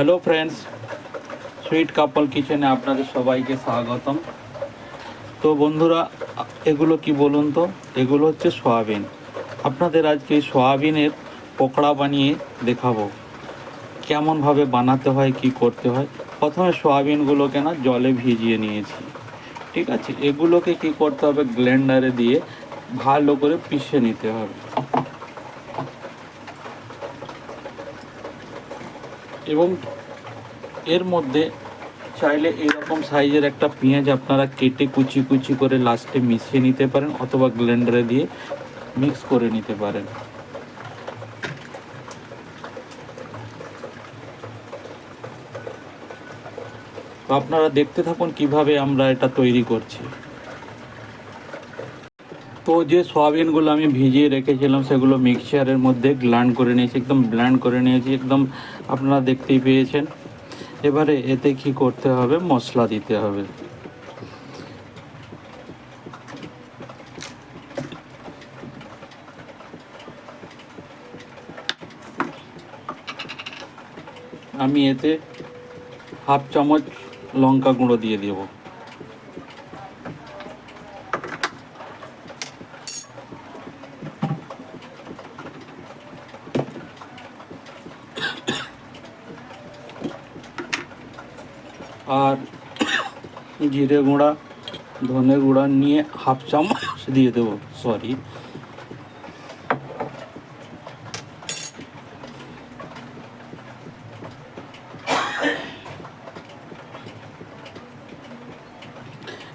Hello friends, sweet কাপল কিচেনে আপনাদের সবাইকে স্বাগতম। তো বন্ধুরা, এগুলো কি বলুন তো? এগুলো হচ্ছে সয়াবিন। আপনাদের আজকে সয়াবিনের পকোড়া বানিয়ে দেখাবো কেমনভাবে বানাতে হয়, কি করতে হয়। প্রথমে সয়াবিনগুলোকে জলে ভিজিয়ে নিয়েছি, ঠিক আছে। এগুলোকে কি করতে হবে, ব্লেন্ডারে দিয়ে ভালো করে পিষে নিতে হবে। এবং এর মধ্যে চাইলে এরকম সাইজের একটা পেঁয়াজ আপনারা কেটে কুচি কুচি করে লাস্টে মিশিয়ে নিতে পারেন, অথবা ব্লেন্ডারে দিয়ে মিক্স করে নিতে পারেন। তো আপনারা দেখতে থাকুন কিভাবে আমরা এটা তৈরি করছি। তো যে সয়াবিনগুলো আমি ভিজিয়ে রেখেছিলাম সেগুলো মিক্সচারের মধ্যে ব্লেন্ড করে নিয়েছি, একদম ব্লেন্ড করে নিয়েছি, একদম আপনারা দেখতেই পেয়েছেন। এবারে এতে কি করতে হবে, মশলা দিতে হবে। আমি এতে হাফ চামচ লঙ্কা গুঁড়ো দিয়ে দেব। আর জিরে গুঁড়া, ধনে গুঁড়া নিয়ে হাফ চামচ দিয়ে দেবো, সরি।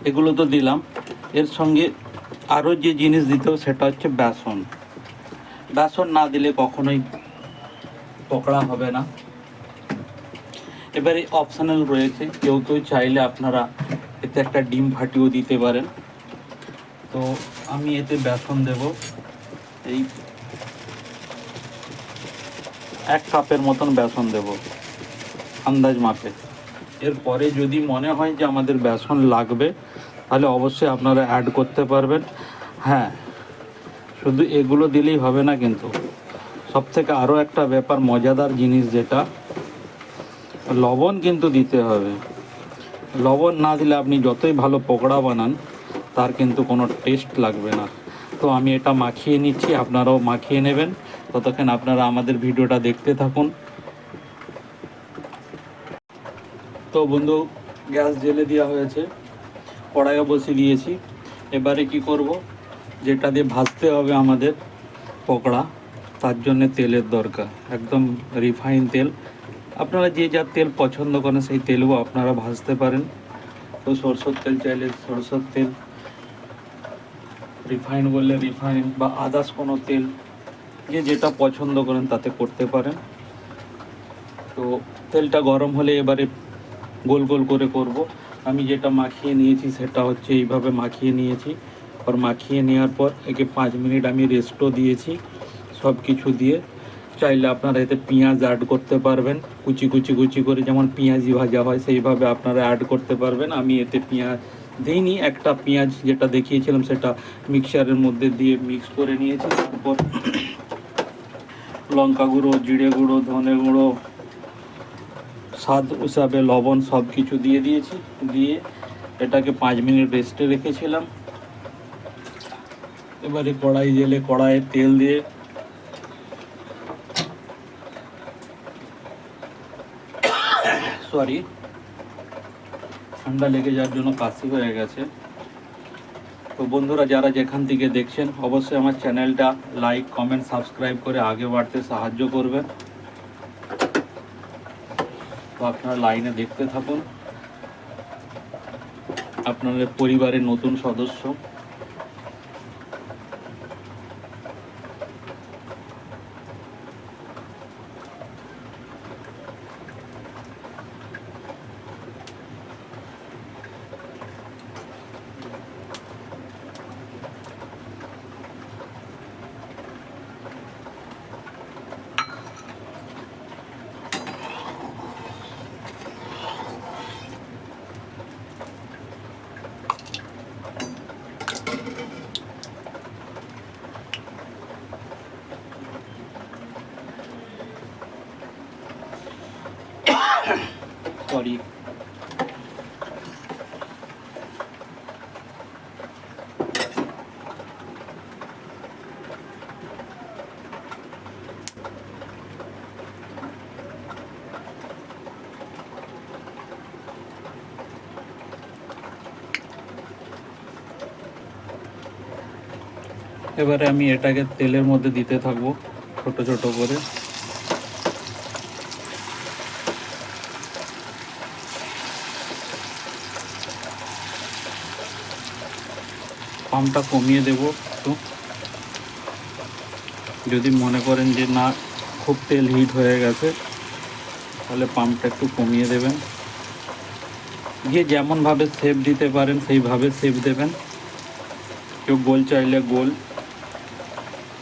এগুলো তো দিলাম, এর সঙ্গে আরও যে জিনিস দিতে হবে সেটা হচ্ছে বেসন। বেসন না দিলে কখনোই পকোড়া হবে না। এবারে অপশনাল রয়েছে, কেউ কেউ চাইলে আপনারা এতে একটা ডিম ফাটিয়েও দিতে পারেন। তো আমি এতে বেসন দেব এই 1 কাপের মতন বেসন দেব, আন্দাজ মাপে। এরপরে যদি মনে হয় যে আমাদের বেসন লাগবে, তাহলে অবশ্যই আপনারা অ্যাড করতে পারবেন। হ্যাঁ, শুধু এগুলো দিলেই হবে না, কিন্তু সবথেকে আরও একটা ব্যাপার, মজাদার জিনিস যেটা, লবণ কিন্তু দিতে হবে। লবণ না দিলে আপনি যতই ভালো পকোড়া বানান, তার কিন্তু কোনো টেস্ট লাগবে না। তো আমি এটা মাখিয়ে নিচ্ছি, আপনারাও মাখিয়ে নেবেন। ততক্ষণ আপনারা আমাদের ভিডিওটা দেখতে থাকুন। তো বন্ধু, গ্যাস জ্বেলে দেওয়া হয়েছে, কড়াইও বসিয়ে দিয়েছি। এবারে কি করব, যেটা দিয়ে ভাজতে হবে আমাদের পকোড়া, তার জন্যে তেলের দরকার, একদম রিফাইন তেল। আপনারা যে যা তেল পছন্দ করেন সেই তেলও আপনারা ভাজতে পারেন। তো সরষের তেল চাইলে সরষের তেল, রিফাইন বললে রিফাইন, বা আদার্স কোনো তেল, যে যেটা পছন্দ করেন তাতে করতে পারেন। তো তেলটা গরম হলে এবারে গোল গোল করে করব। আমি যেটা মাখিয়ে নিয়েছি সেটা হচ্ছে এইভাবে মাখিয়ে নিয়েছি। আর মাখিয়ে নেওয়ার পর একে 5 মিনিট আমি রেস্টও দিয়েছি সব কিছু দিয়ে। চাইলে আপনারা এতে পেঁয়াজ অ্যাড করতে পারবেন, কুচি কুচি কুচি করে, যেমন পেঁয়াজি ভাজা হয় সেইভাবে আপনারা অ্যাড করতে পারবেন। আমি এতে পেঁয়াজ দিইনি, একটা পেঁয়াজ যেটা দেখিয়েছিলাম সেটা মিক্সারের মধ্যে দিয়ে মিক্স করে নিয়েছি। তারপর লঙ্কা গুঁড়ো, জিরে গুঁড়ো, ধনে গুঁড়ো, স্বাদ হিসাবে লবণ সব কিছু দিয়ে দিয়েছি। দিয়ে এটাকে 5 মিনিট রেস্টে রেখেছিলাম। এবারে কড়াই জেলে কড়াইয়ে তেল দিয়ে সরি, ঠান্ডা লেগে যাওয়ার জন্য কাশি হয়ে গেছে। তো বন্ধুরা, যারা যেখান থেকে দেখছেন, অবশ্যই আমার চ্যানেলটা লাইক, কমেন্ট, সাবস্ক্রাইব করে আগে বাড়তে সাহায্য করবেন। তো আপনারা লাইনে দেখতে থাকুন, আপনাদের পরিবারের নতুন সদস্য। সরি। এবারে আমি এটাকে তেলের মধ্যে দিতে থাকবো ছোট ছোট করে। পাম্পটা কমিয়ে দেব একটু, যদি মনে করেন যে না খুব তেল হিট হয়ে গেছে তাহলে পাম্পটা একটু কমিয়ে দেবেন। যে যেমনভাবে শেপ দিতে পারেন সেইভাবে শেপ দেবেন। কেউ গোল চাইলে গোল,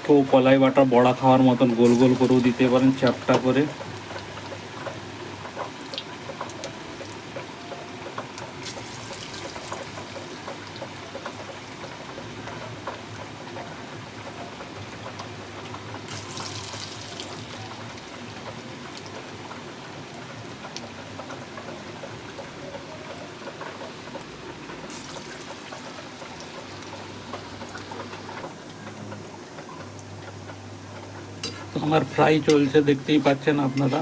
কেউ কলাই বাটা বড়া খাওয়ার মতন গোল গোল করেও দিতে পারেন চ্যাপটা করে। তো আমার ফ্রাই চলছে, দেখতেই পাচ্ছেন আপনারা।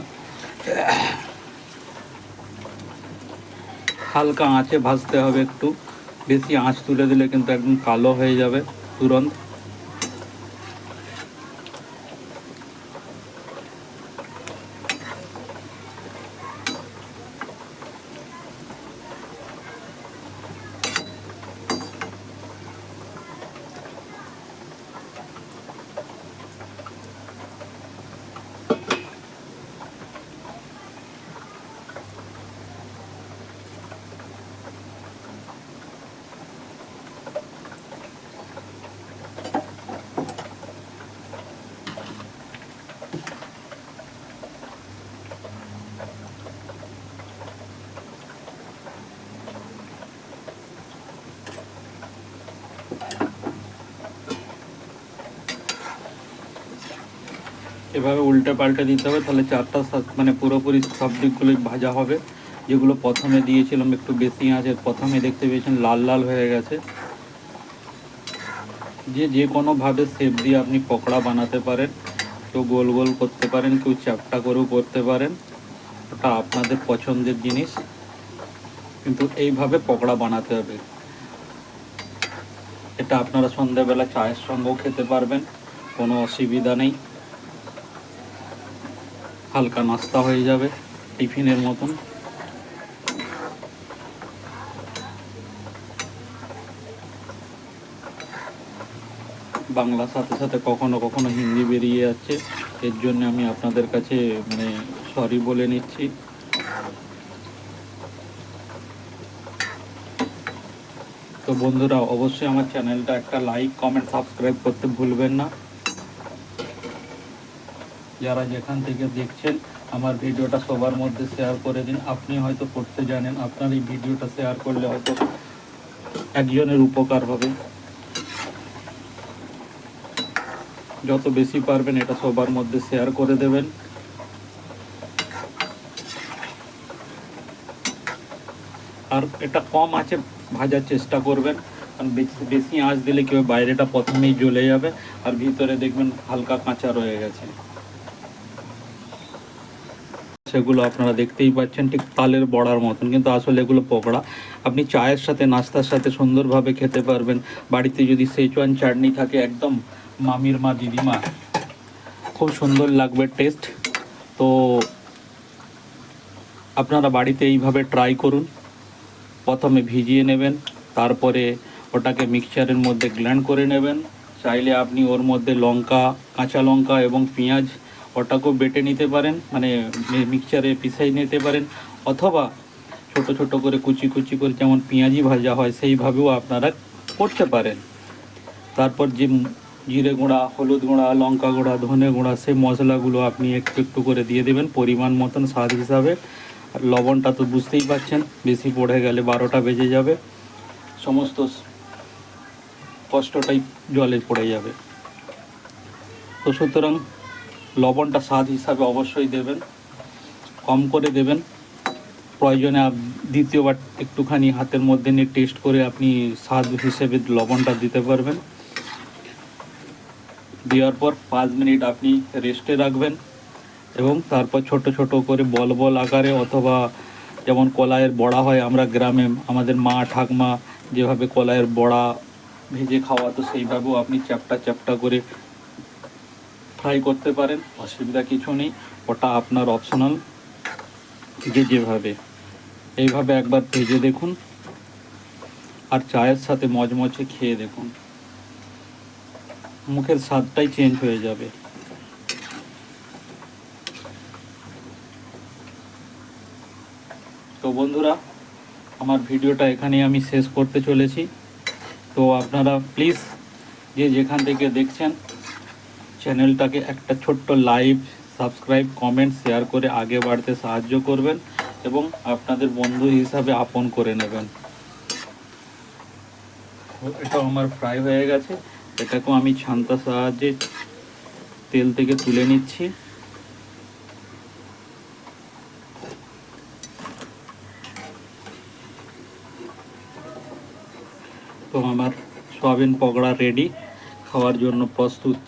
হালকা আঁচে ভাজতে হবে একটু, বেশি আঁচ তুলে দিলে কিন্তু একদম কালো হয়ে যাবে তুরন্ত। এভাবে উল্টে পাল্টে দিতে হবে, তাহলে চারটা মানে পুরোপুরি সব দিকগুলোই ভাজা হবে। যেগুলো প্রথমে দিয়েছিলাম একটু বেশি আঁচে, প্রথমে দেখতে পেয়েছেন লাল লাল হয়ে গেছে। যে কোনোভাবে শেপ দিয়ে আপনি পকোড়া বানাতে পারেন, কেউ গোল গোল করতে পারেন, কেউ চ্যাপটা করেও করতে পারেন, ওটা আপনাদের পছন্দের জিনিস। কিন্তু এইভাবে পকোড়া বানাতে হবে। এটা আপনারা সন্ধ্যাবেলা চায়ের সঙ্গেও খেতে পারবেন, কোনো অসুবিধা নেই। হালকা নাস্তা হয়ে যাবে টিফিনের মতন। বাংলার সাথে সাথে কখনো কখনো হিন্দি বেরিয়ে যাচ্ছে, এর জন্য আমি আপনাদের কাছে মানে সরি বলে নিচ্ছি। তো বন্ধুরা, অবশ্যই আমার চ্যানেলটা একটা লাইক কমেন্ট সাবস্ক্রাইব করতে ভুলবেন না। যারা যেখান থেকে দেখছেন আমার ভিডিওটা সবার মধ্যে শেয়ার করে দিন। আপনি হয়তো করতে জানেন, আপনার এই ভিডিওটা শেয়ার করলে হয়তো একজনের উপকার হবে। যত বেশি পারবেন এটা সবার মধ্যে শেয়ার করে দেবেন। আর এটা কম আঁচে ভাজার চেষ্টা করবেন, কারণ বেশি আঁচ দিলে কি হবে, বাইরেটা প্রথমেই জ্বলে যাবে আর ভিতরে দেখবেন হালকা কাঁচা রয়ে গেছে। সেগুলো আপনারা দেখতেই পাচ্ছেন ঠিক তালের বড়ার মতন, কিন্তু আসলে এগুলো পকোড়া। আপনি চায়ের সাথে নাস্তার সাথে সুন্দরভাবে খেতে পারবেন। বাড়িতে যদি সেচুয়ান চাটনি থাকে, একদম মামির মা দিদিমা, খুব সুন্দর লাগবে টেস্ট। তো আপনারা বাড়িতে এইভাবে ট্রাই করুন। প্রথমে ভিজিয়ে নেবেন, তারপরে ওটাকে মিক্সচারের মধ্যে গ্ল্যান্ড করে নেবেন। চাইলে আপনি ওর মধ্যে লঙ্কা, কাঁচা লঙ্কা এবং পেঁয়াজ ওটাকেও বেটে নিতে পারেন, মানে মিক্সচারে পিষাই নিতে পারেন, অথবা ছোট ছোট করে কুচি কুচি করে যেমন পেঁয়াজি ভাজা হয় সেইভাবেও আপনারা করতে পারেন। তারপর যে জিরে গুঁড়া, হলুদ গুঁড়া, লঙ্কা গুঁড়া, ধনে গুঁড়া, সেই মশলাগুলো আপনি একটু একটু করে দিয়ে দেবেন পরিমাণ মতন স্বাদ হিসাবে। আর লবণটা তো বুঝতেই পারছেন, বেশি পড়ে গেলে 12টা বেজে যাবে, সমস্ত কষ্টটাই জলে পড়ে যাবে। তো সুতরাং লবণটা স্বাদ হিসাবে অবশ্যই দেবেন, কম করে দেবেন। প্রয়োজনে দ্বিতীয়বার একটুখানি হাতের মধ্যে নিয়ে টেস্ট করে আপনি স্বাদ হিসেবে লবণটা দিতে পারবেন। দেওয়ার পর 5 মিনিট আপনি রেস্টে রাখবেন এবং তারপর ছোট ছোট করে বল বল আকারে, অথবা যেমন কলাইয়ের বড়া হয়, আমরা গ্রামে আমাদের মা ঠাকমা যেভাবে কলাইয়ের বড়া ভেজে খাওয়াতো, সেইভাবেও আপনি চ্যাপ্টা চ্যাপ্টা করে ফ্রাই করতে পারেন, অসুবিধা কিছু নেই। ওটা আপনার অপশনাল, যে যেভাবে। এইভাবে একবার ভেজে দেখুন আর চায়ের সাথে মজমচে খেয়ে দেখুন, মুখের স্বাদটাই চেঞ্জ হয়ে যাবে। তো বন্ধুরা, আমার ভিডিওটা এখানেই আমি শেষ করতে চলেছি। তো আপনারা প্লিজ যে যেখান থেকে দেখছেন চ্যানেলটাকে একটা ছোট্ট লাইক, সাবস্ক্রাইব, কমেন্ট, শেয়ার করে আগে বাড়তে সাহায্য করবেন এবং আপনাদের বন্ধু হিসাবে আপন করে নেবেন। এটাও আমার ফ্রাই হয়ে গেছে, এটাকেও আমি ছান্তার সাহায্যে তেল থেকে তুলে নিচ্ছি। তো আমার সয়াবিন পকোড়া রেডি, খাওয়ার জন্য প্রস্তুত।